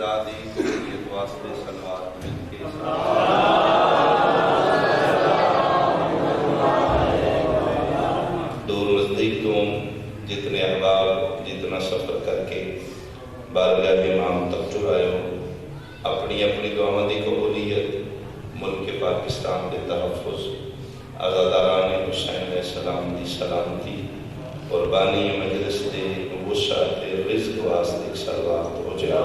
شہزادی قبولیت واسطے صلوات مل کے دور نزدیک تو جتنے احباب جتنا سفر کر کے بارگاہ امام تک جو آئے ہو اپنی اپنی دعاؤں دی قبولیت ملک پاکستان کے تحفظ عزاداران حسین علیہ السلام دی سلامتی قربانی مجلس دے وسعت رزق واسطے صلوات ہو جائے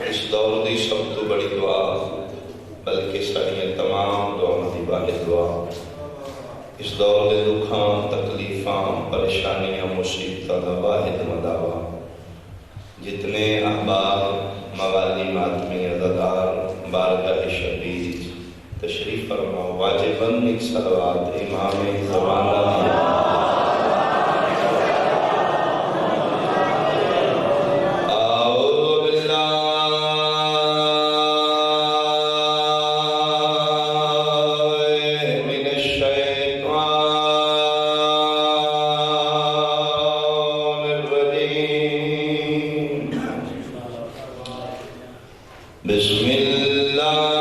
اس دور دی سب تو بڑی دعا بلکہ ساری تمام دعاؤں دی واحد دعا اس دور دے دکھاں تکلیفاں پریشانیاں مصیبتاں دا واحد مداوا جتنے احباب موالی ماتمی عزادار بارگاہ شبیر تشریف فرما واجباً ایک صلوات امام زمانہ دیا بسم اللہ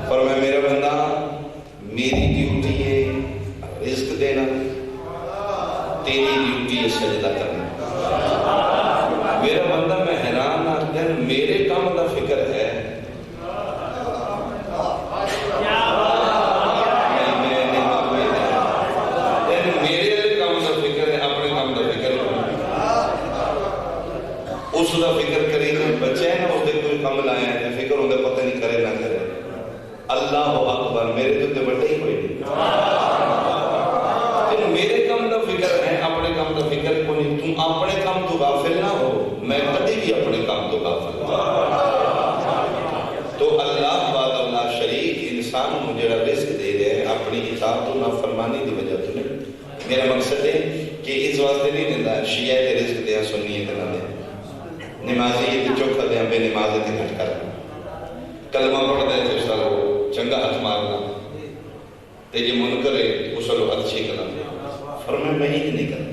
فرمایا میرا بندہ اللہ اکبر میرے تو بڑے ہی کوئی نہیں. تین میرے کم کا فکر ہے, اپنے کم کا فکر کو نہیں. تم اپنے کام تو غافل نہ ہو, میں کبھی بھی اپنے کام تو غافل تو اللہ بعد اللہ شریک انسان کو جڑا رزق دے رہے ہیں اپنی اطاعت و نافرمانی کی وجہ تو نہیں. میرا مقصد ہے کہ اس واسطے نہیں دیتا شیعہ تے رزق دیا سنی تے نہ دے, نمازی تے چوکھا دیا بے نماز تے گھٹ کر, کلمہ پڑھ دے تے سالو چنگا ہاتھ مارنا تے یہ منکر ہے اس کو اچھی کرنا. فرمایا میں ہی نہیں کرنا.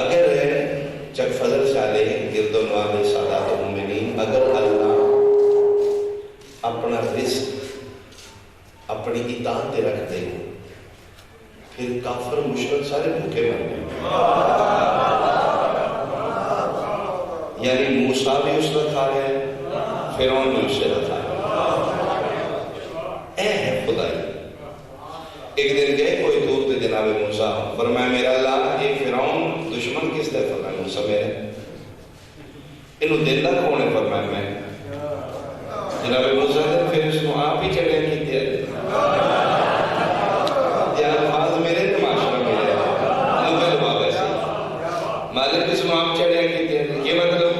اگر جب فضل صالح گرد و نواز سادات و مومنین, اگر اللہ اپنا رزق اپنی اطاعت رکھ دے پھر کافر مشرک سارے بھوکے مر گئے. یعنی موسیٰ بھی اس کا کھا رہے ہیں, فرعون بھی اس سے کھا رہے ہیں. اے ہے خدائی. ایک دن گئے کوئی دور تھے جناب موسیٰ, فرمایا میرا اللہ یہ فرعون دشمن کس طرح. فرمایا موسیٰ میرے انہوں دینا کون ہے. فرمایا میں. جناب موسیٰ نے پھر اس کو آپ ہی چڑھے کی دیا الفاظ میرے تو معاشرہ میرے نوبل باب ایسے مالک اس کو آپ چڑھے کی دیا. یہ مطلب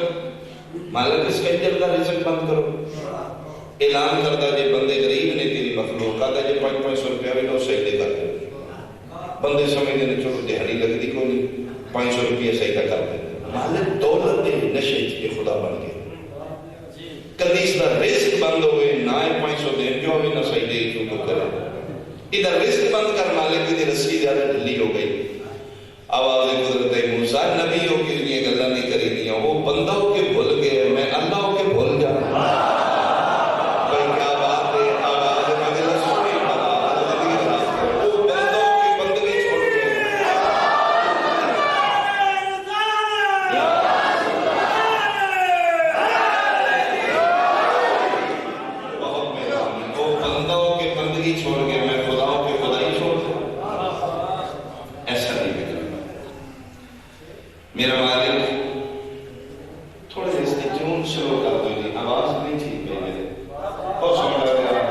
مالک اس کا اجر کا رزق بند کرو. اعلان کرتا جی بندے غریب نے تیری مخلوق آتا جی 500 روپیہ بھی نو سجدے کر دے. بندے سمجھتے ہیں چلو دیہڑی لگتی کوئی نہیں, 500 روپیہ سجدہ کر دے. مالک دولت دے نشے کے خدا بن گئے. کدی اس کا رزق بند ہوئے نہ 500 دے جو بھی نہ سجدے کیوں کرے. ادھر رزق بند کر مالک کی رسی زیادہ ڈھلی ہو گئی. آواز قدرت موسیٰ نبی ہو کے لیے گلا نہیں کری دیا, وہ بندہ ہو کے بھول گئے, میں اللہ ہو کے بھول جانا. میرا مالک تھوڑے سے اس کی چون شروع کر دو جی, آواز نہیں ٹھیک ہے میرے بہت سمجھ رہا ہے.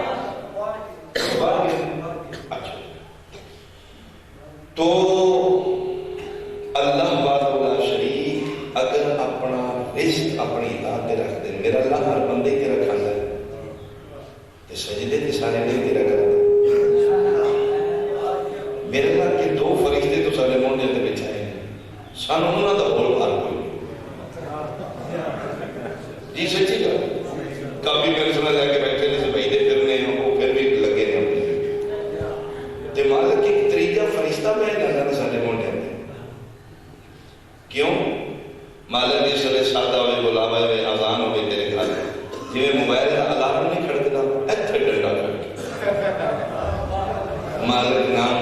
اچھا تو اللہ بات اللہ شریک اگر اپنا رزق اپنی اطاعت رکھ دے. میرا اللہ ہر بندے کے رکھا ہے کہ سجدے کے سارے نہیں کے رکھا ہے. میرے اللہ کے 2 فرشتے تو سارے مونڈے دے بچھائے سانو انہوں دا بول بار کوئی جی سچی گا. کبھی پینسلہ جا کے بیٹھے نے سے بھائی پھرنے ہیں وہ پھر بھی لگے ہیں اپنے تے مالک ایک تریجہ فرشتہ میں جانا نے سارے مونڈے ہیں. کیوں مالک جس لئے سادہ ہوئے بلاوے ہوئے آزان ہوئے تیرے گھر جی موبائل کا الارم نہیں کھڑکتا ایتھے ڈنڈا کھڑکے. مالک نام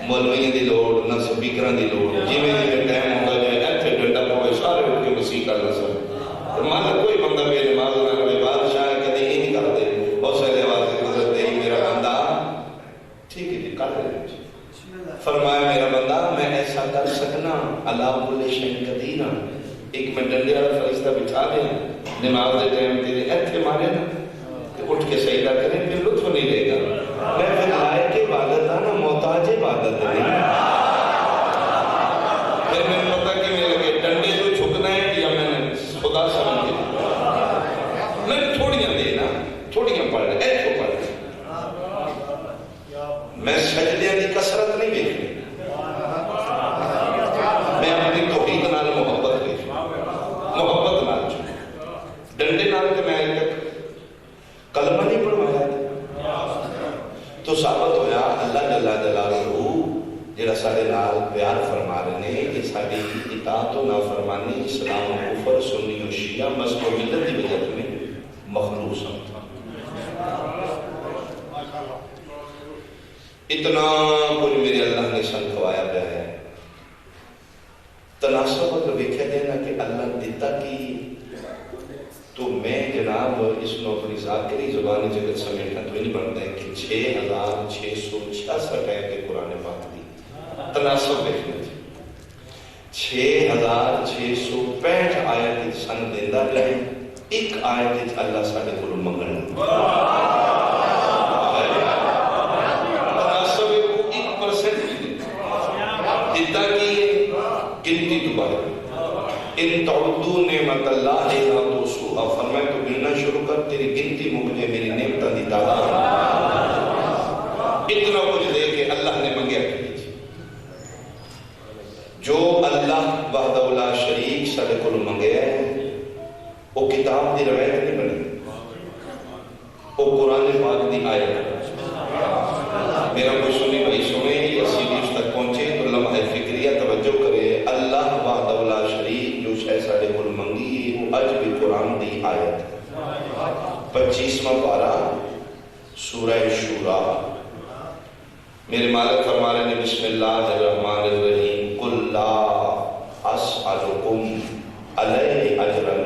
مولویوں دی لوڑ نہ سپیکران دی لوڑ جی میں ٹائم ہوگا جو ایتھے ڈنڈا پوے سارے اٹھ کے مسیح کر لسا. مالک کوئی بندہ بے نماز نہ کرے بادشاہ کدی ہی نہیں کرتے. بہت سارے آواز گزرتے ہی میرا بندہ ٹھیک ہے جی کر رہے. فرمایا میرا بندہ میں ایسا کر سکنا اللہ کل شیء قدیر. ایک میں ڈنڈے والا فرشتہ بچھا دیں نماز دے ٹائم تیرے ایتھے مارے نا اٹھ کے سجدہ کریں پھر لطف نہیں لے گا. میں پھر لائق عبادت ہے نا محتاج عبادت نہیں. پھر میں نے پتا کہ میرے کے ڈنڈے کو چھکنا ہے یا میں نے خدا سمجھ میں تھوڑیاں دینا تھوڑیاں پڑھ رہے ایتھے پڑھ رہے. میں سجدے کی کثرت نہیں دیکھنی, میں اپنی توحید نال محبت دیکھنی. محبت نال ڈنڈے نال کے میں تک کلمہ نہیں پڑھوایا تو ثابت ہویا اللہ جل جلالہ جڑا سارے نال پیار فرما رہے ہیں کہ ساری اطاعت و نافرمانی اسلام و کفر سنی و شیعہ مذہب و ملت کی وجہ میں مخلوص ہوتا. اتنا کچھ میرے اللہ نے سن کھوایا پیا ہے. تناسب مطلب دیکھا دینا کہ اللہ دیتا کی تو میں جناب اس کو اپنی ذاکری زبانی جگت سمیٹنا تو نہیں بنتا ہے کہ 6666 ہے کہ قرآن پاک دی تناسب دیکھنا تھی. 6665 آیت سن دیندہ رہے, ایک آیت اللہ ساڑھے کو منگنا وہ قرآن پاک دی آیت ہے۔ میرا کوئی سنی بھائی سنے یا سیڈی اس تک پہنچے تو لمحہ فکریہ توجہ کرے، اللہ وحدہ لا شریک جو شے ساڈے کول منگی وہ اج بھی قرآن دی آیت ہے۔ 25واں پارہ سورہ شورا، میرے مالک فرما رہے ہیں بسم اللہ الرحمن الرحیم قل لا اسألکم علیہ اجرا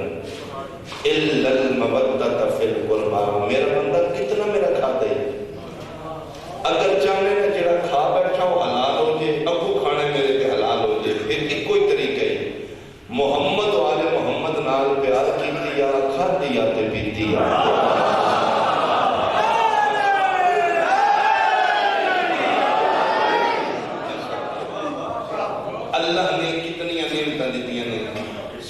الا المودۃ فی القربی۔ میرا بندہ کتنا میرا کھاتا ہے، اگر چاہنے نا جڑا کھا بیٹھا وہ حلال ہو جائے، اگو کھانے میرے تے حلال ہو جائے، پھر ایک کوئی طریقہ ہے محمد و آل محمد نال پیار کیتی یا کھادی یا تے پیتی یا۔ اللہ نے کتنی نعمتیں دیتی ہیں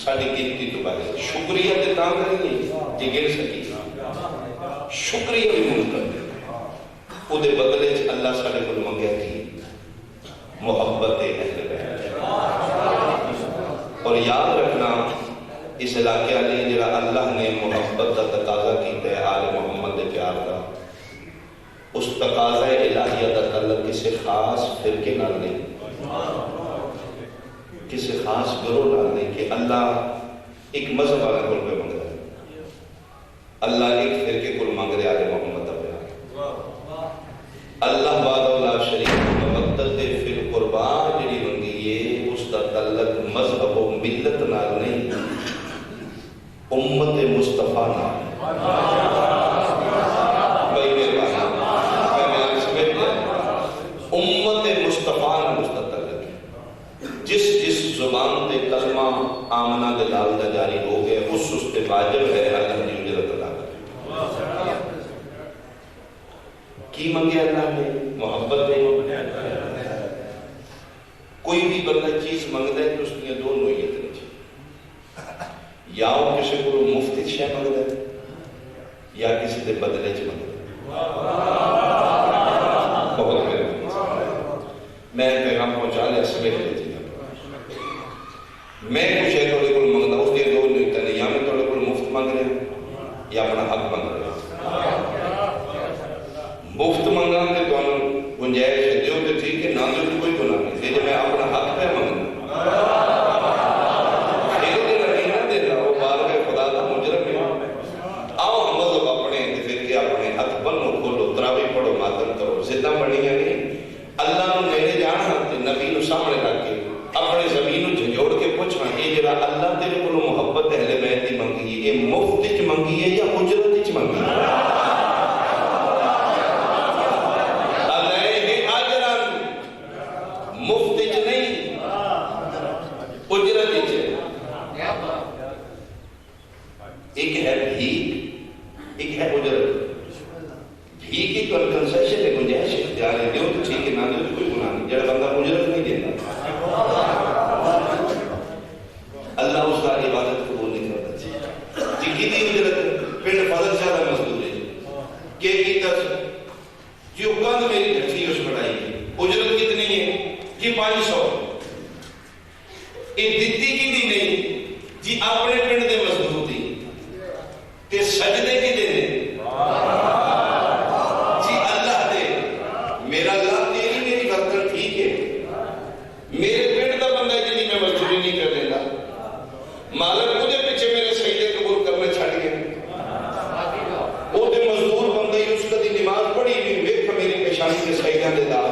ساڑی گنتی تو بارے، شکریہ تے تاں کریں گے جی گر سکی، شکریہ بھی ممکن ہے۔ او دے بدلے اللہ ساڑے کو منگیا تھی محبت اہل بیت، اور یاد رکھنا اس علاقے علی جڑا اللہ نے محبت کا تقاضا کیتا ہے آل محمد دے پیار کا، اس تقاضا الہیہ کا تعلق کسی خاص فرقے نال نہیں، کسی خاص گروہ نال نہیں، کہ اللہ ایک مذہب والا کول پہ منگ رہا ہے، اللہ ایک فرقے کول منگ رہا ہے محمد دا پیار۔ اللہ وحدہ لا شریک مودۃ فی القربی جڑی منگی ہے اس کا تعلق مذہب و ملت نال نہیں، امت مصطفیٰ نال۔ بھائی میرے بھائی میں سمجھ گیا، امت مصطفیٰ نال اس کا تعلق ہے۔ جس زبان تے کلمہ آمنہ دے لال دا جاری ہو گئے اس تے واجب ہے اللہ کی اجرت ادا کرے۔ کی منگے اللہ نے محبت دے، کوئی بھی بندہ چیز منگتا ہے تو اس نے دو نوعیت نہیں، یا وہ کسی کو مفت شے منگتا ہے یا کسی دے بدلے چ منگتا ہے۔ بہت میں پیغام پہنچا لیا سمجھ لیتی میں کچھ ہے تھوڑے کو منگتا، اس نے دو نوعیت نہیں، یا میں تھوڑے کو مفت منگ رہا یا اپنا حق منگ رہا۔ مفت منگا تے تانوں گنجائش دیو تے ٹھیک ہے، نہ دیو تے کوئی گناہ نہیں، جے میں اپنا حق پہ منگنا پھر تے نہیں نہ دینا، وہ بارگاہ خدا دا مجرم ہے۔ آؤ ہم مذہب اپنے تے پھر کے اپنے ہاتھ بنو، کھولو، تراویح پڑھو، ماتم کرو، زدہ بڑھیاں نہیں۔ اللہ نو میرے جانا تے نبی نو سامنے رکھ کے اپنے زمین نو جھنجوڑ کے پوچھنا، یہ جڑا اللہ تیرے کولوں محبت اہل بیت دی منگی ہے، یہ مفت وچ منگی ہے یا اجرت وچ منگی ہے؟ ایک ہے بھیک، ایک ہے اجرت۔ بھیک ایک کنسیشن ہے، گنجائش اختیار ہے، دیو تو ٹھیک ہے، نہ دیو تو کوئی گناہ نہیں، جڑا بندہ اجرت نہیں دیتا اللہ اس کا عبادت قبول نہیں کرتا۔ جی کی دی اجرت پنڈ فضل زیادہ مزدور ہے کہ کیتا جی وہ کند میری ڈھٹی اس بڑھائی ہے، اجرت کتنی ہے جی 500، یہ دیتی کی دی نہیں جی اپنے پنڈ دے مزدور دی تے سجدے کی دے دے جی اللہ دے، میرا اللہ تیری میری برتن ٹھیک ہے، میرے پنڈ دا بندہ جنی میں مزدوری نہیں کر دینا، مالک مجھے پیچھے میرے سجدے قبول کرنے چھڑ گئے، وہ دے مزدور بندے اس کا دی نماز پڑھی نہیں، ویکھ میری پیشانی کے سجدہ دے دار،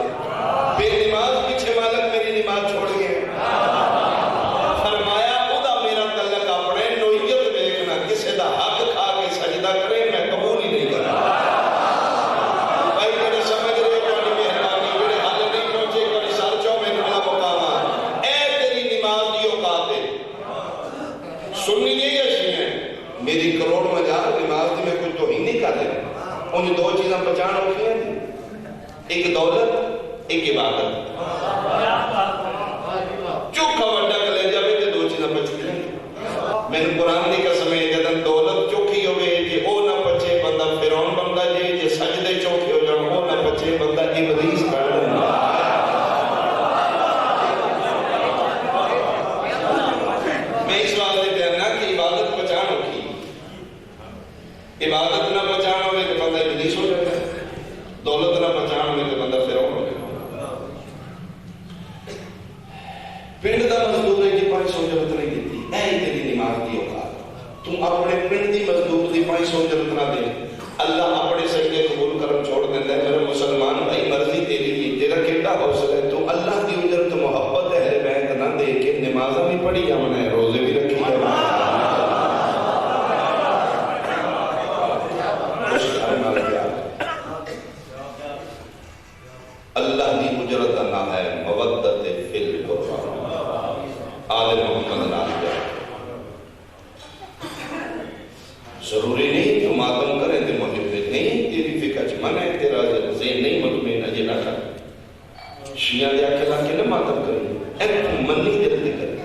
پھر نماز پیچھے مالک میری نماز چھوڑ گئے۔ فرمایا خدا میرا تعلق اپنے نوعیت دیکھنا، کسی دا حق کھا کے سجدہ کرے میں قبول ہی نہیں کرنا۔ بھائی میرے سمجھ رہے کانی مہربانی میرے حل نہیں پہنچے کانی سر چو میں کھلا مقامات، اے تیری نماز دیو کاتے سننی نہیں ہے شیئیں میری کروڑ مجال نماز دی میں کچھ تو ہی نہیں کر رہے، انہیں دو چیزاں بچان ہوتی ہیں، ایک دولت ایک عبادت۔ چوکھا وڈا کلے جاوے تے دو چیزاں بچ گئے، میں نے قرآن دی قسم ہے جدن دولت چوکھی ہوئے جے او نہ پچے بندہ فرعون بندہ جے سجدے چوکھے ہو جان او نہ پچے بندہ ابلیس کر دینا۔ میں اس واسطے کہنا کہ عبادت بچان ہوگی، عبادت نہ بچان ہوئے کہ بندہ تیرا کیڑا حوصلہ ہے، تو اللہ کی اجرت محبت اہل بیت نہ دے کے نمازاں بھی پڑھی امن ہے، روزے بھی رکھی ہے، اللہ کی اجرت نہ ہے مودت فی القربى آل محمد نال پیار۔ ضروری نہیں تو ماتم کریں تو محب نہیں، تیری فکر چ من ہے، تیرا ذہن نہیں مطمئن اجے نہ کر، شیعہ دے آکے لا کے نہ ماتم کریں، ایک منی جلدی کریں،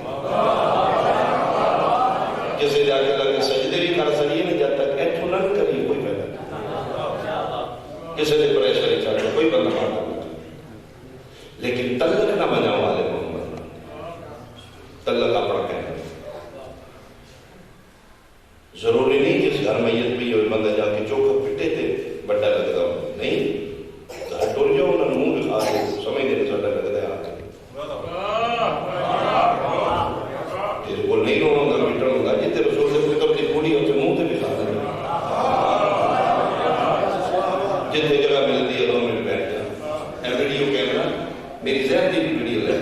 کسی دے آکے لا کے سجدے بھی کر سکیے نا، جب تک ایتھو نہ کریے کوئی فائدہ نہیں، کسی دے پریشانی چاہتے کوئی بندہ ماتم نہیں، لیکن تلق نہ بناؤ والے محمد، تلق اپنا کہنا۔ ضروری نہیں کہ اس گھر میت بھی ہوئے بندہ جا کے چوکھا پٹے تھے بڑا لگتا ہوں، نہیں، گھر ٹور جاؤ انہوں نے منہ دکھا دے، سمجھ دے ساڈا لگتا ہے آ کے تیرے کو نہیں رونا ہوگا مٹر ہوگا جی تیرے رسول سے پتر کی پوڑی ہوتے منہ سے دکھا دے، جتنے جگہ ملتی ہے 2 منٹ بیٹھ جا، اے ویڈیو کیمرہ میری ذہن کی بھی ویڈیو لے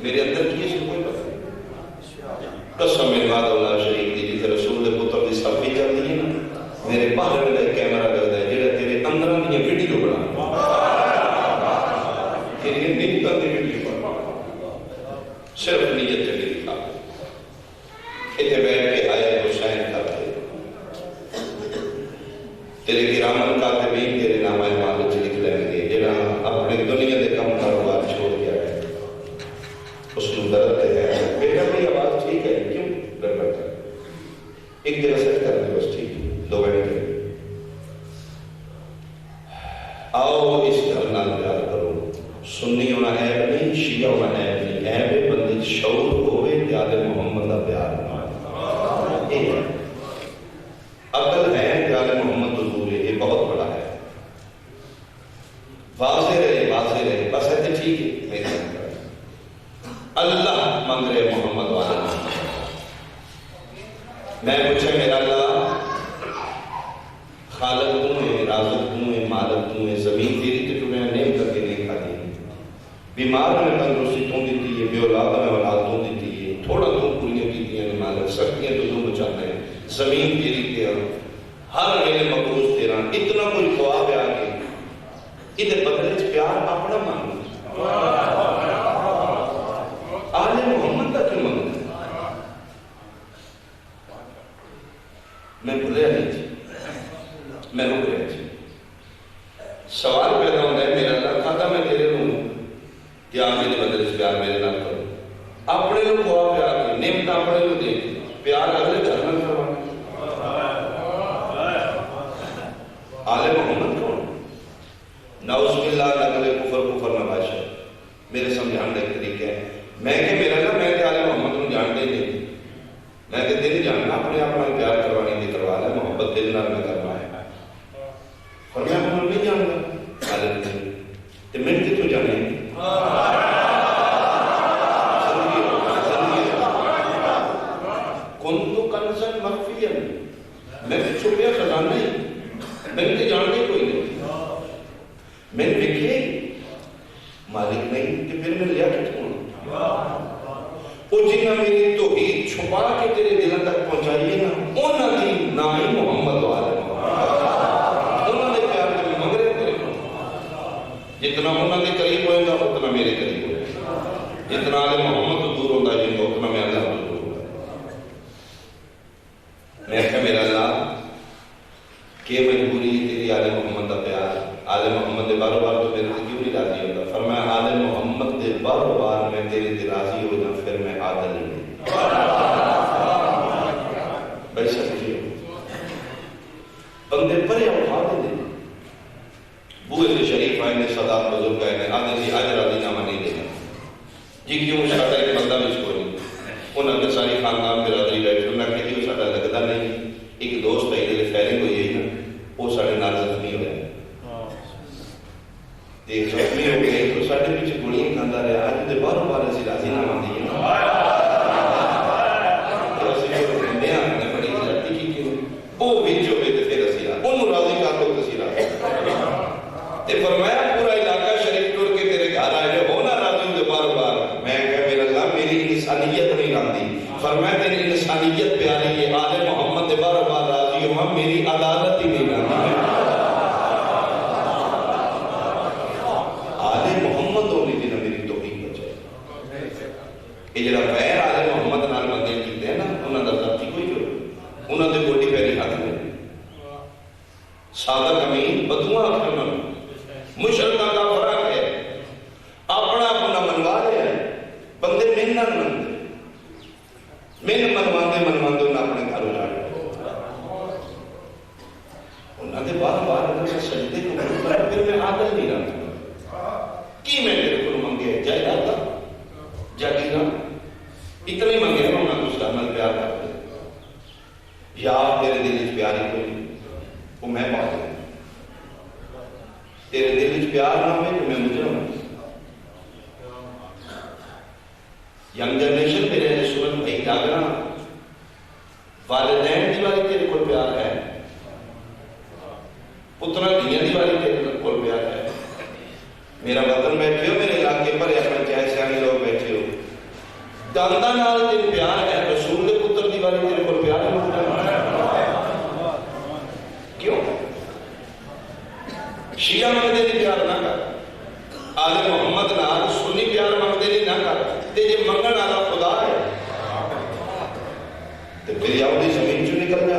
میرے اندر کی اس کو کوئی پتہ نہیں، قسم بات اللہ شریف کی جیسے رسول دے پتر دی سب بھی چلتی ہے نا، میرے باہر میں کیمرہ لگتا ہے جیڑا تیرے اندر میں ویڈیو بنا تیری نیتاں دی ویڈیو بنا، صرف نیت چلی دکھا اتنے بیٹھ کے آئے حسین کرتے تیرے کرامن کاتبین تیرے نامہ مال چ لکھ لیں گے، جیڑا اپنے دنیا دے کم کاروبار چھوڑ گیا ہے اس کو درد ہے، بیٹا بھائی آواز ٹھیک ہے کیوں گڑبڑ کر ایک جگہ سیٹ کر دے بس ٹھیک ہے 2 گھنٹے آؤ اس گھر نال پیار کرو، سنی ہونا عیب نہیں، شیعہ ہونا عیب نہیں، عیب ہے بندے شعور ہوئے پیار محمد کا پیار عقل ہے پیار محمد حضور، یہ بہت بڑا ہے، واضح رہے بس ہے تو ٹھیک ہے میرے اللہ مانگ رہے محمد والا، میں پوچھے میرا اللہ خالق توں ہے، رازق توں ہے، مالک توں ہے، زمین تیری تے تُنے نعمت کر کے نہیں کھائی، بیمار میں تندرستی توں دیتی ہے، بے اولاد میں اولاد توں دیتی ہے، تھوڑا توں پوریاں کیتیاں نے مالک، سختیاں تو بچاتا ہے، زمین تیری تیرا، ہر ویلے مقروض تیرا، اتنا کوئی خواب ہے آگے ادھر بدلے چ پیار اپنا مانگنا آل محمد کا کیوں مانگنا، میں بھولیا نہیں جی، میں رک رہا جی، سوال پیدا ہوتا ہے میرا اللہ کھاتا میں تیرے لوں یا میرے بدلے چ پیار میرے نال کرو، اپنے لوگ خواب پیار کے نعمت اپنے لوگ دے پیار اگلے گھر میں کروانا، آل محمد کون نعوذ باللہ نقل کفر نہ باشا، میرے سمجھانے کا طریقہ ہے، میں کہ میرا نا میں کہ آل محمد کو جانتے نہیں، میں کہ دل جاننا اپنے آپ میں پیار کروانی دی کروا لے، محبت دل نال میں کرنا ہے، اور میں اپنا نہیں جانتا آل محمد تو میں کتوں جانے کن تو کنزن مخفیا میں چھپیا خزانہ ہی، میں نے جانتے کوئی نہیں، میں نے دیکھے مالک نہیں کہ پھر میں لیا کتوں وہ جنہ میری توحید چھپا کے تیرے دلوں تک پہنچائیے نا، انہوں نے نام ہی محمد والا انہوں نے پیار کے منگ رہے تیرے کو، جتنا انہوں نے قریب ہوئے گا اتنا میرے قریب ہوئے گا، جتنا آل محمد دور ہوتا ہے جن اتنا میں اللہ دور ہوتا ہے، میں کہا میرا اللہ کہ مجبوری تیری آل محمد کا پیار، آل محمد دے بار بار تو میرے سے کیوں نہیں راضی ہوتا، فرمایا آل محمد دے بار بار میں تیرے سے راضی ہو جاؤں پھر میں عادل نہیں بھائی سمجھے بندے پرے اٹھا دے بوئے سے شریف آئے نے صدات بزرگ آئے نے آدھے جی آج راضی نامہ نہیں دینا جی کیوں شاہدہ ایک بندہ بھی اس کو نہیں، انہوں نے ساری خاندان برادری بیٹھے، انہوں نے کہا کہ وہ ساڑھا لگتا نہیں، ایک دوست ہے جیسے فیرنگ ہوئی ہے نا وہ ساڑھے نال زخمی ہو رہے ایک زخمی ہو گئے تو ساڑھے پیچھے گوڑیاں کھاندہ رہے، آج دے باروں بار ایسی راضی نامہ دی ہے تو ایسی جو بندیاں نے بڑی زیادتی کی کہ وہ بیچ جو بیتے پھر اسی راضی انہوں راضی کا تو کسی راضی تے فرمایا پورا علاقہ شریف ٹور کے آدھا کمین بدواں آخر مشرکہ کا فرق ہے اپنا اپنا منوا لیا ہے بندے من نہ منتے من منواندے منواندے انہیں اپنے گھر اجاڑ انہوں نے بار بار اگر سجدے کو منتا ہے پھر میں عادل نہیں رہتا کی میں تیرے کو منگے جائے جاتا جاگیرہ اتنا ہی منگے گا انہوں نے دوسرا عمل پیار کرتے یا تیرے دل اس پیاری کوئی وہ میں بات ہوں تیرے دل اس پیار نہ ہوئے تو میں مجرم ہوں ینگ جنریشن پہ رہے سورت بھائی جاگنا والدین دیوالی تیرے کو پیار ہے پترہ دنیا دیوالی تیرے کو پیار ہے میرا وطن بیٹھے ہو میرے علاقے پر اپنے چاہے سیانے لوگ بیٹھے ہو داندہ نال تیرے پیار ہے رسول کے پتر دیوالی تیرے کو پیار ہے کیوں شیعہ مانگتے نہیں پیار نہ کر آل محمد نال سنی پیار مانگتے نہیں نہ کر تے یہ منگن والا خدا ہے تو پھر یا وہ زمین چوں نکل جا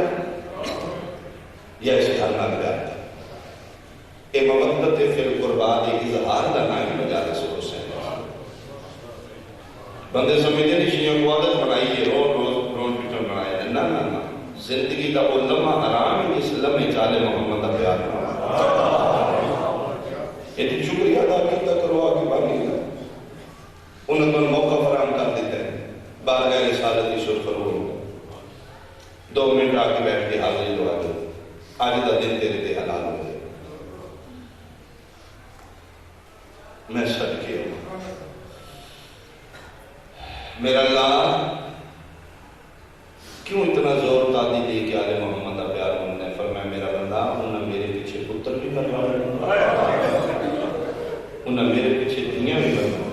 یا اس گھر نہ پیار ہے اے مودت فی القربات اظہار کا نام مجالس حسین بندے سمجھتے نہیں شیعوں کو عادت بنائی ہے رون پیٹن بنایا ہے نہ زندگی کا وہ لمحہ حرام ہے اس لمحے چالے محمد کا پیار یہ تو شکریہ ادا کیتا کرو آگے باقی کا انہوں نے موقع فراہم کر دیتے ہیں بارگاہ رسالت کی سرخرو 2 منٹ آ کے بیٹھ کے حاضری دعا دو آج دا دن تیرے تے حلال ہو گئے میں صدقے ہوں میرا اللہ کیوں اتنا زور تادی دے کہ آل محمد کا پیار ہونا ہے فرمایا میرا بندہ انہیں میرے پیچھے پتر بھی کروا انہیں میرے پیچھے دنیا بھی کروا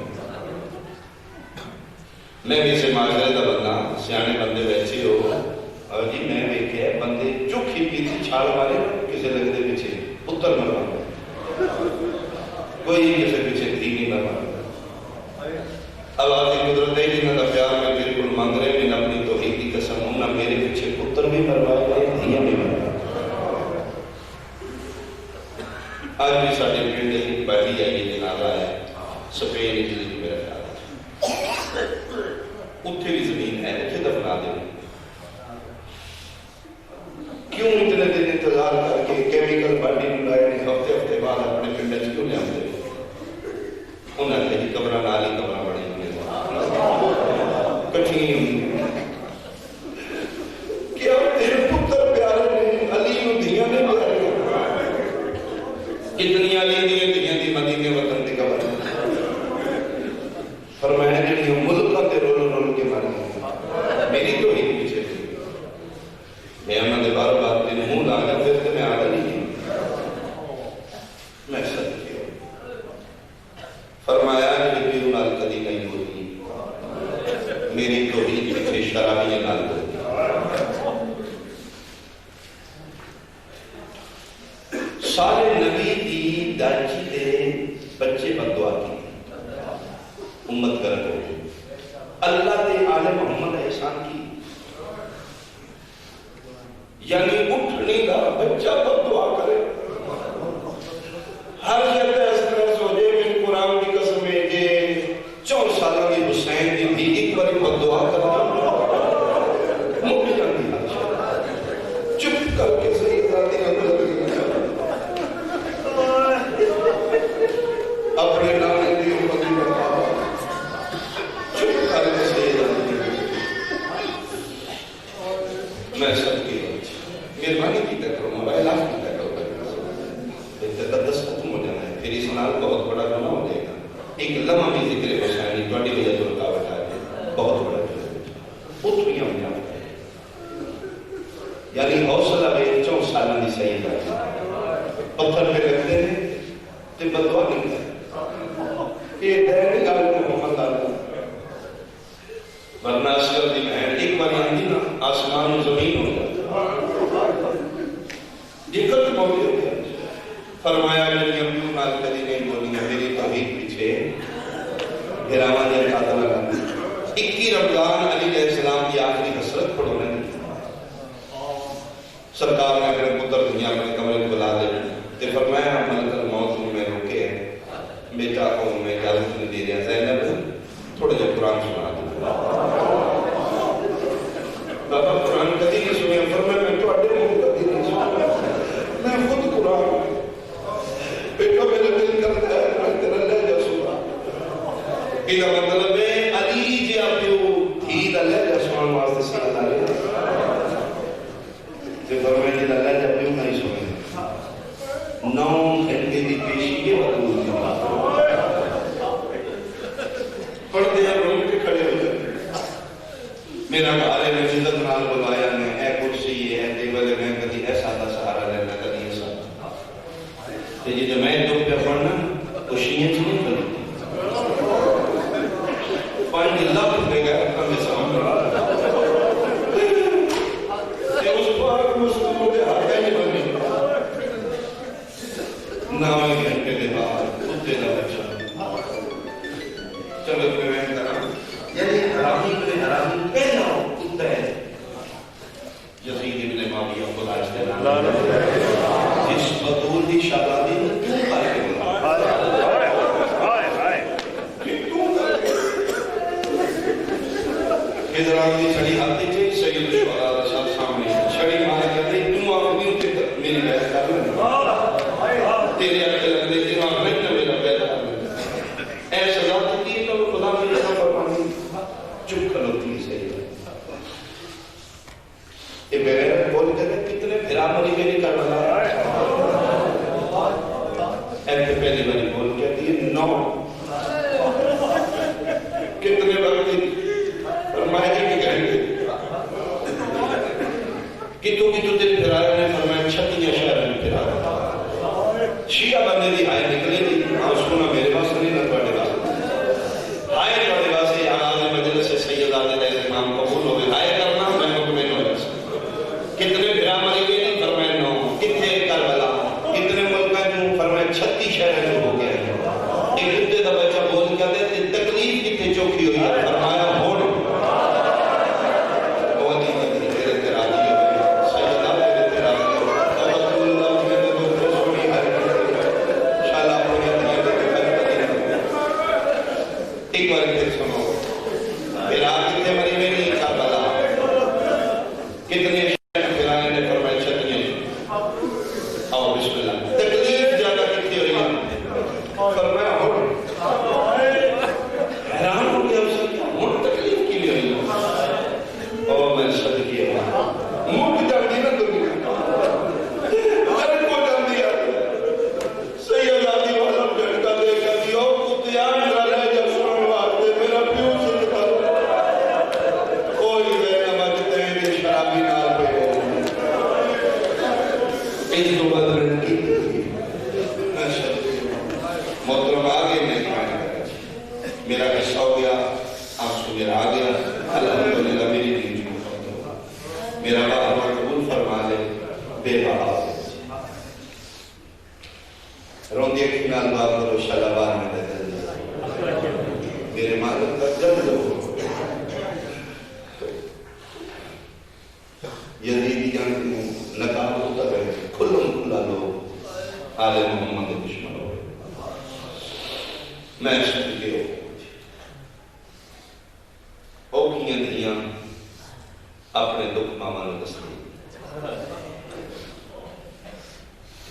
میں بھی اسے معاشرے کا بندہ سیانے بندے بیٹھے ہو اور جی میں دیکھے بندے چک ہی پیتی چھال مارے کسی لگتے پیچھے پتر مروا کوئی کسی پیچھے تھی نہیں مروا اب آج قدرت ہے جنہوں کا پیار میں بالکل مانگ رہے میں اپنی توحید کی قسم ہوں نہ میرے پیچھے پتر بھی مروائے گئے دھیاں بھی مروائے آج بھی ساڑھے پنڈ ایک پہلی آئی جنازہ ہے سپین اجلی میرا خیال ہے اتھے بھی زمین ہے اتھے دفنا دے کیوں اتنے دن انتظار کر کے کیمیکل باڈی ملائے نہیں ہفتے ہفتے بعد اپنے پنڈ کیوں لے آتے انہوں نے کہی قبرہ نالی قبرہ بڑی کٹھین ہوئی کیا تیرے پتر پیارے نے علی نو دھیاں نے پیارے اتنی علی دیئے دھیاں دی مدینے وطن دی قبر فرمایا جنہی ملکہ تے رول کے مارے میری تو ہی پیچھے تھی میں احمد بار بار دن مون آگا پھر تے میں آگا نہیں میں صدقے ہوں فرمایا کہ بھی انال کدی نہیں ہوتی میری توحید پیچھے شرابی نال ہوتی سارے نبی دی داچی دے بچے بدعا کی امت گرد ہو گئی اللہ تے آل محمد احسان کی یعنی اٹھنے کا بچہ بدعا کرے ہر جگہ اس طرح سوجے من قرآن کی قسم ہے کہ 4 سالہ کی حسین دی بھی ایک باری بدعا کرنا مک جاتی ہے چپ کر کے صحیح ذاتی نظر اپنے نام دی امتی بتا چپ کر کے صحیح ذاتی میں سب کی مہربانی کی کرو موبائل آف کی کرو تقدس ختم ہو جانا ہے پھر اس نال بہت بڑا گناہ ہو جائے گا ایک لمحہ بھی ذکر حسینی بڑی وجہ تو رکاوٹ آئے بہت بڑا اتھویاں ہو جاتا ہے یعنی حوصلہ بے 4 سالہ دی صحیح ہے پتھر پہ رکھتے ہیں تو بدعا نہیں کرتے یہ دین گال محمد آلہ ورنہ اسکر دی بہن ایک بار آندھی نا آسمان و زمین ہو جاتا دقت بہت ہو گیا فرمایا کہ یمیون نال کدی نہیں بولی ہے میری توحید پیچھے گرامان یا خاتہ لگا 21 رمضان علی علیہ السلام کی آخری حسرت پڑھونے نہیں سرکار نے اپنے پتر دنیا میں کمرے کو بلا دے یہ مطلب ہے علی جی پیو دھی دا لہجہ سنن واسطے سیاست آ رہی تے فرمائے جی دا لہجہ پیو نہیں سنے 9 گھنٹے دی پیشی کے وقت پڑھتے ہیں روم کے کھڑے ہو جاتے میرا بھارے میں عزت نال بلایا نے اے کرسی ہے ٹیبل ہے میں کدی ایسا دا سہارا لینا کدی ایسا تے جی میں دو پہ پڑھنا خوشیاں چ نہیں پڑھی 5 لاکھ روپے کا رقم میں سامنے تے اس پاک مسلم دے ہاتھ نہیں بنی 9 گھنٹے کے بعد کتے دا بچہ چلو میں کرا یعنی حرامی پہلا کتا ہے یزید ابن معاویہ کو لاجتے جس بطول کی شہزادی نے کیوں کر کے بولا حضرات کی چھڑی ہاتھی تھی سید الشہداء صاحب سامنے چھڑی مارے کہتے تم اپنی میری بحث کر لیں تیرے اکھے لگ دے تیرا میں نہ میرا پیدا اے سزا دیتی ہے تو خدا میرے نہ فرمانی چپ کھلوتی سے یہ بغیر بول کہتے کتنے پھرا مری میری کربلا ایک پہلی باری بول کہتی ہے 9 کتنے بغیر فرمایا جی کہ گھنٹے کتوں دل پھرایا نے فرمایا 36 شہر میں پھرایا شیعہ بندے دی آئے نکلے دی اور سنا میرے پاس نہیں نہ پڑے گا آئے پڑے گا سے آغاز مجلس سے سید آدھے دے امام قبول ہو گئے آئے کرنا میں حکمین ہو گئے کتنے پھرا مری گئے نہیں فرمایا 9 کتنے کربلا کتنے ملکہ جو فرمایا 36 شہر جو ہو گیا ایک کتے دا بچہ بول کہتے تھے تکلیف کتنے چوکی ہوئی ہے فرمایا ہوڑ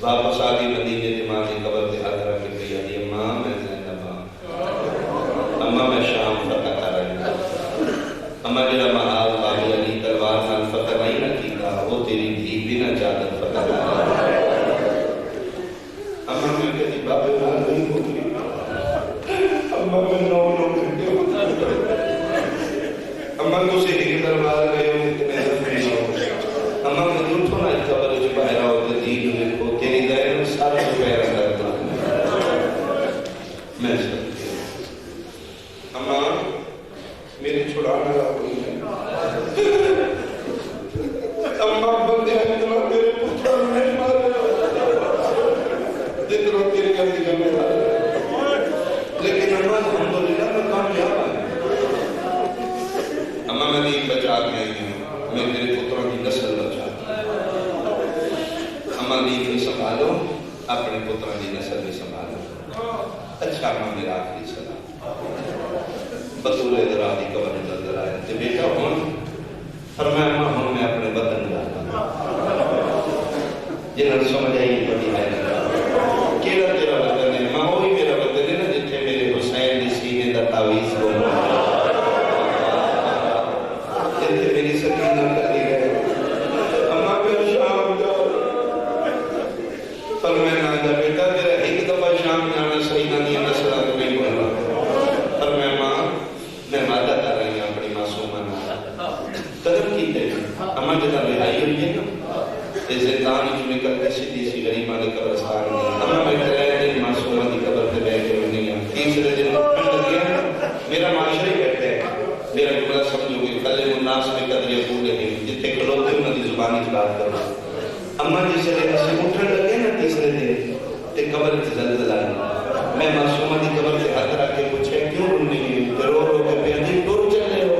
واپس آگی مدینے دی ماں کی قبر دے ہاتھ رکھ کے کہی آدھی ماں میں زینب اما میں شام فتح کر رہی ہوں اما جڑا محال بابی علی تلوار نال فتح نہیں نہ کیتا وہ تیری دھی بھی نہ چادر فتح کر رہا اما میں کہتی بابے نال نہیں ہوتی اما میں 9 گھنٹے ہوتا اما کو سے ایک تلوار گئے ہو اتنے دفعے اما میں جھوٹو نہ قبر جو باہر ہوتے دین کو تیری دائر میں سارا جو پیرا کرتا میں سکتی ہوں اما میری چھڑانا رہا کوئی نہیں اما بندے ہیں اتنا میرے پتر نہیں مارے جتنا تیرے کر دی جمعے لیکن اما الحمدللہ میں کامیاب ہے اما میں دین بچا کے آئی ہوں میں میرے پتروں کی نسل بچا اما دین بھی سنبھالو اپنے پتروں کی نسل بھی سنبھالو اچھا اما میرا آخری سلام بطول ادرا دی قبر نظر آئے تے بیٹا ہون فرمایا اما ہوں میں اپنے وطن جاتا جنہاں سمجھ آئی بڑی آئے کیڑا تیرا وطن ہے ماں وہی میرا وطن ہے نا جتھے میرے حسین دی سینے دا تعویذ پر میں نہ جا بیٹا تیرا ایک دفعہ شام جانا صحیح نہ دیا نسلہ تو نہیں بول رہا. پر میں ماں میں وعدہ کر رہی ہوں اپنی معصومہ قدر کی تے اما جدا رہائی ہوئی ہے نا زندان جو نکل کے سیدھی سی غریباں دی قبرستان میں اما میں کرے دی معصومہ دی قبر تے بیٹھ کے نہیں ہے. تیسرے دن اٹھن لگیا میرا معاشرہ ہی بیٹھا ہے. میرا جملہ سمجھو گے کل الناس میں قدر یقول ہے جتنے کھلوتے انہوں دی زبانی کی بات کرنا. اما جس سے اٹھن لگے نا تیسرے دن تے قبر تے زلزلہ آئی. میں معصومہ دی قبر تے ہاتھ رکھ کے پوچھے کیوں رونی ہے رو رو کے پہ دی ٹور چلے ہو.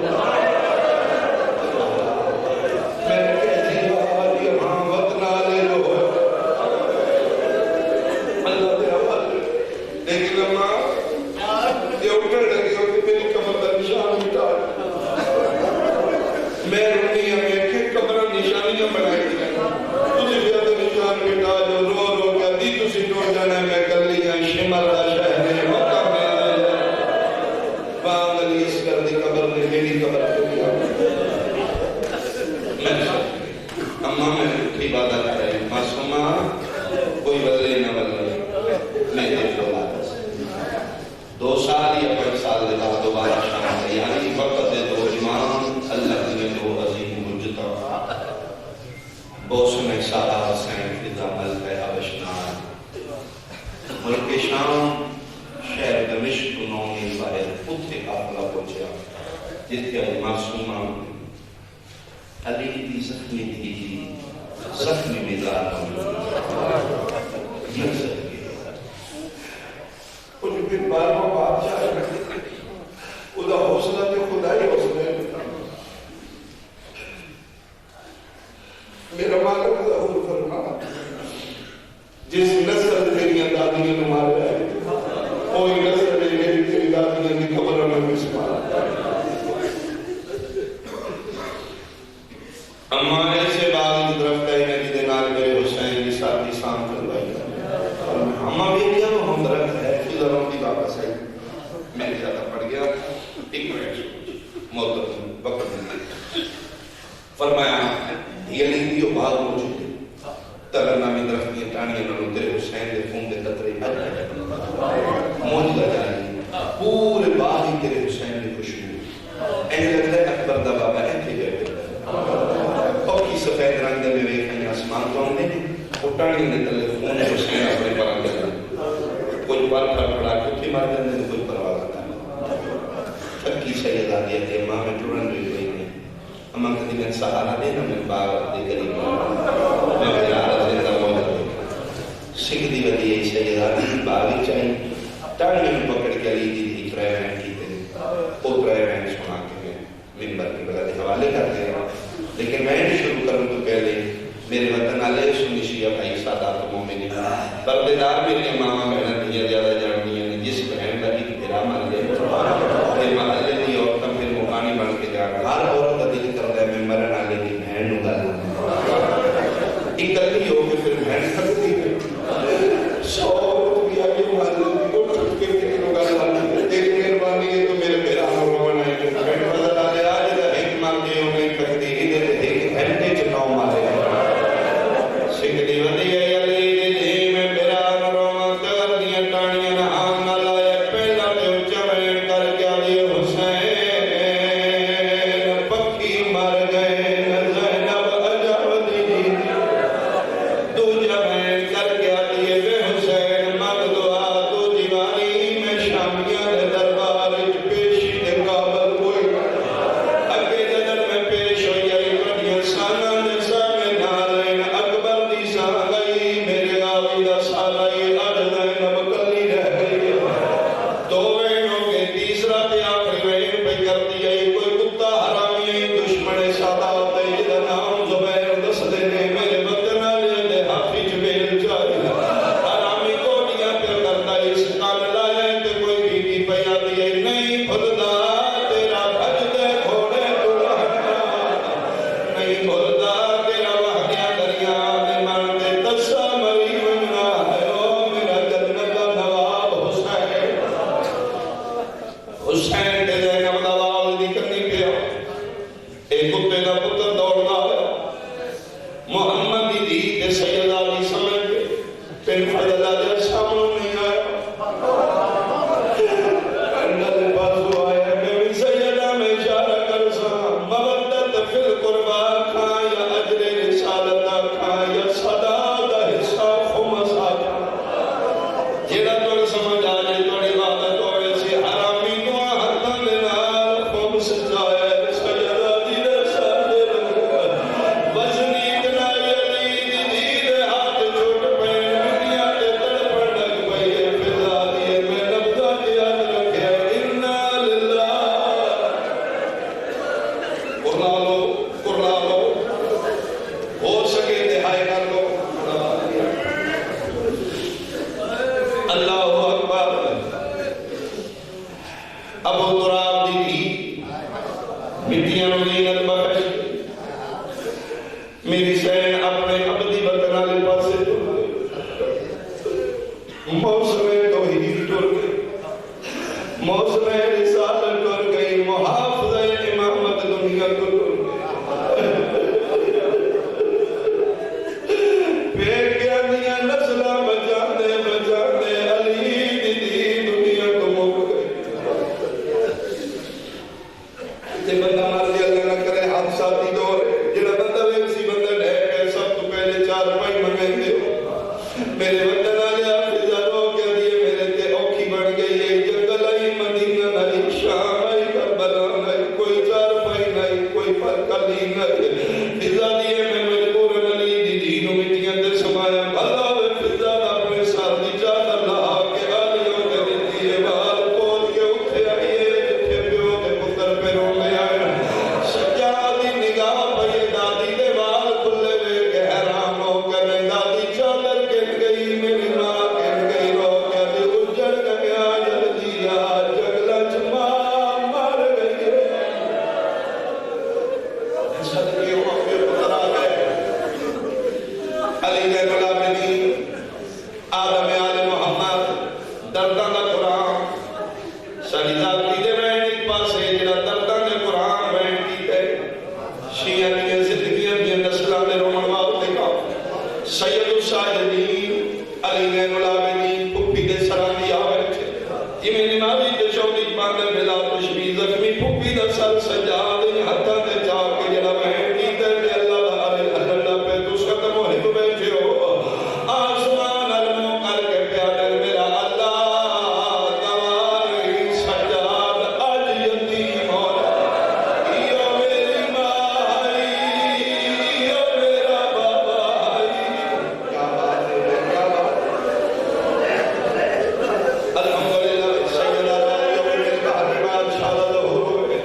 تیرا وحدیاں دریا دے من تے تسا مری مننا ہے پھر فضل آدھا سامنوں نہیں آیا انڈل بازو آیا میں بھی سیدہ میں اشارہ کر سا مودت فی القربہ کھا یا اجر رسالتہ کھا یا صدا دا حصہ خمسہ جیڑا تو سمجھ آجے توڑی عبادت ہوئے سی حرامی دعا حتن دنال خمس جائے سیدہ دی رسال وزنی اتنا یلی دیر ہاتھ چھوٹ پہ دنیا کے تڑپڑ لگ پئی فضا دیے میں نبضہ یاد رکھے انا للہ کرلا لو ہو سکے دہائی کر لو اللہ اکبر ابو تراب دی تھی مٹیاں زینت بخش میری سین اپنے ابدی وطنہ لے پاسے ٹر گئے موسم توحید ٹر گئی موسم رسالت ٹر گئی محافظہ امامت دنیا کو ٹر گئی پھر کیا دیا نسلہ بچانے بچانے علی دی دنیا کو موک گئی تے بندہ مار دیا اللہ نہ کرے حادثاتی دور ہے جڑا بندہ ویسی بندہ ڈھے کے سب تو پہلے چار پائی منگیں دے میرے وطن آلے حافظہ رو کیا دیے میرے تے اوکھی بڑھ گئی ہے جنگل آئی مدینہ آئی شام آئی کربلا آئی کوئی چار پائی نہیں کوئی پرکلی نہیں فضا دیے میں مجبور علی دی دینوں مٹیاں دے سمایا بھلا وے فضا اپنے ساتھ دی چادر لہا کے آلیوں کے دیتی ہے بال کود کے اٹھے آئیے جتھے پیو کے پتر پہ رو میں آئے سجادی نگاہ پہ دادی دے بال کھلے وے کے حیران ہو کرنے دادی چادر گن گئی میری ماں گن گئی رو کے دی اجڑ گیا جلدی جگلا چما مر گئی صدقے ہوا پھر پتر آ گئے علی نے غلامنی آدم آل محمد دردان دا قرآن ساری ذاتی دے بہن ایک پاسے جڑا دردان دے قرآن بہن کی تے شیعہ دیئے زندگیاں دیئے نسلہ دے رومن واقعے کا سید الساجدین علی نے غلامنی پھپی دے سرامی آوے تھے یہ میری مالی دے شوقی پاندے بلا تشبیح زخمی پھپی دے سر سجا دے حتہ دے جا کے جڑا بہن کی تے اللہ اللہ پہ تو ختم ہو ہی تو بیٹھے ہو آسمان علموں کر کے پیادر میرا اللہ دواری سجاد آج یتیم ہو یہ میری مائی یہ میرا بابائی کیا بات ہے کیا بات الحمدللہ سیدہ یوم ملکہ حکیمات شہدہ ہوئے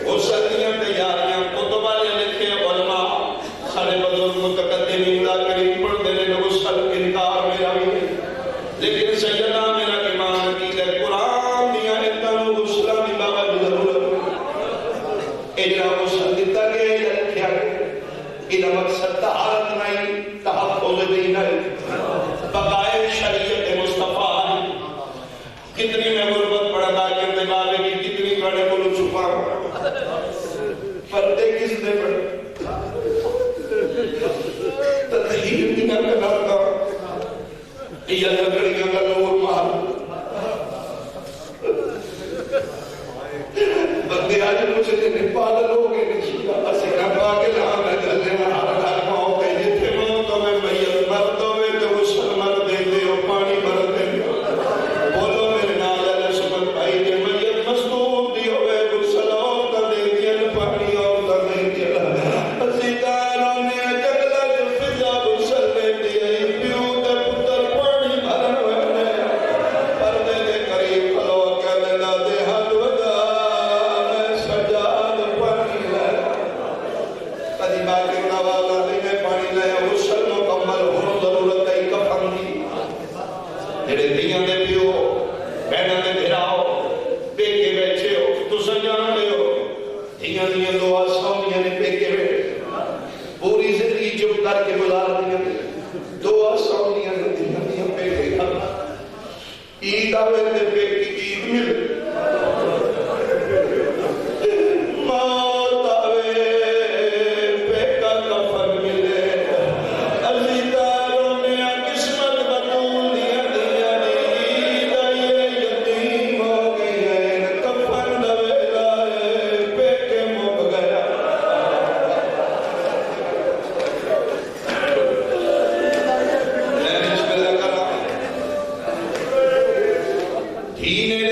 وہ صدیاں تیاریاں کتب والے لکھے علماء سارے بزرگ متقدمین دا کریم پڑھ دینے لوگ سل انکار میرا بھی نہیں لیکن سیدہ میرا ایمان کی لے قرآن دیا اتنو غسلہ بھی بابا بھی ضرورت اجرا غسل دیتا گئے یا لکھیا گئے انہا مقصد تحارت نہیں تحفظ دین ہے بقائے شریعت مصطفیٰ کتنی میں غربت پڑھتا کہ انتبابے کی کتنی بڑے بلو چھپا پردے کس نے پڑھے تطہیر کی نرک نرکا یا لگڑیاں کا نور مار بندے آج مجھے نے پاگل ہو گئے نشیدہ اسے نبا کے لہاں میں دلنے میں ہر گھر موت ہے جتھے موتوں میں میت مردوں میں تو غسل مر دیتے ہو پانی مر دیتے ہو بولو میرے نال سمجھ بھائی جے میت مصدوم دی ہوئے غسل اور تا دے دیا پانی اور تا دے دیا عزیزانوں نے جگلہ جو فضا غسل دے دیا پیو تے پتر پانی بھرن ہوئے پردے دے قریب کھلو کے دینا دے حد ودا میں سجاد پانی لے کدی باقی نوالا دینے پانی لے غسل مکمل ہونو ضرورت ہے کفن دی جڑے دیاں دے پیو بہنہ دے بھراؤ پیکے بیٹھے ہو تو سجان لے ہو دیاں دیاں دعا سامیاں نے پیکے بیٹھے پوری زندگی چپ کر کے گزار دیا دعا سامیاں نے دیاں دیاں پیکے کرنا عید آوے تے پیکے عید مل موت آوے پیکا کفن ملے عزیزانوں نے قسمت ہی نے